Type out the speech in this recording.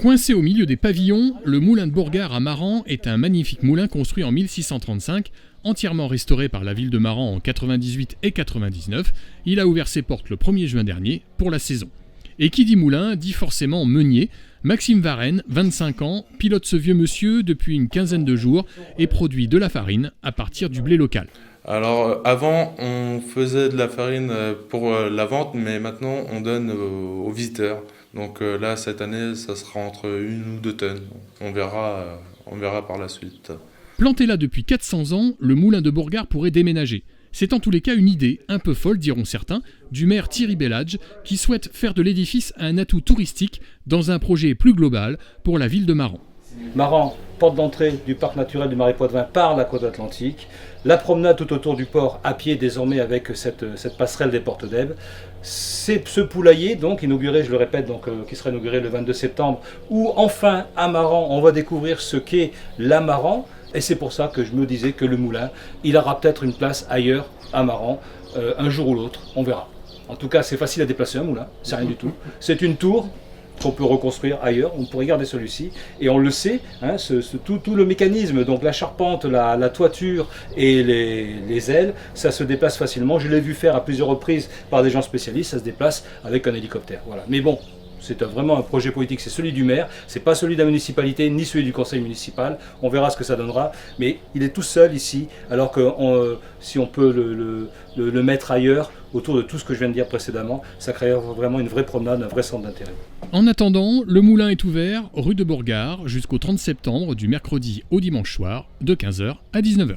Coincé au milieu des pavillons, le moulin de Bourgard à Maran est un magnifique moulin construit en 1635, entièrement restauré par la ville de Maran en 98 et 99. Il a ouvert ses portes le 1er juin dernier pour la saison. Et qui dit moulin dit forcément meunier. Maxime Varenne, 25 ans, pilote ce vieux monsieur depuis une quinzaine de jours et produit de la farine à partir du blé local. Alors avant, on faisait de la farine pour la vente, mais maintenant on donne aux visiteurs. Donc là, cette année, ça sera entre 1 ou 2 tonnes. On verra par la suite. Planté là depuis 400 ans, le moulin de Bourgard pourrait déménager. C'est en tous les cas une idée, un peu folle diront certains, du maire Thierry Bellage, qui souhaite faire de l'édifice un atout touristique dans un projet plus global pour la ville de Maran. Maran, porte d'entrée du parc naturel du Marais Poitevin par la côte atlantique. La promenade tout autour du port à pied désormais avec cette passerelle des Portes d'Ève. C'est ce poulailler donc inauguré, je le répète, qui sera inauguré le 22 septembre, où enfin à Maran on va découvrir ce qu'est la Maran. Et c'est pour ça que je me disais que le moulin, il aura peut-être une place ailleurs à Maran, un jour ou l'autre, on verra. En tout cas, c'est facile à déplacer un moulin, c'est rien du tout. C'est une tour qu'on peut reconstruire ailleurs, on pourrait garder celui-ci, et on le sait, hein, tout le mécanisme, donc la charpente, la toiture et les ailes, ça se déplace facilement. Je l'ai vu faire à plusieurs reprises par des gens spécialistes, ça se déplace avec un hélicoptère. Voilà. Mais bon, c'est vraiment un projet politique, c'est celui du maire, c'est pas celui de la municipalité, ni celui du conseil municipal, on verra ce que ça donnera, mais il est tout seul ici, alors que si on peut le mettre ailleurs, autour de tout ce que je viens de dire précédemment, ça crée vraiment une vraie promenade, un vrai centre d'intérêt. En attendant, le moulin est ouvert rue de Bourgard jusqu'au 30 septembre du mercredi au dimanche soir de 15h à 19h.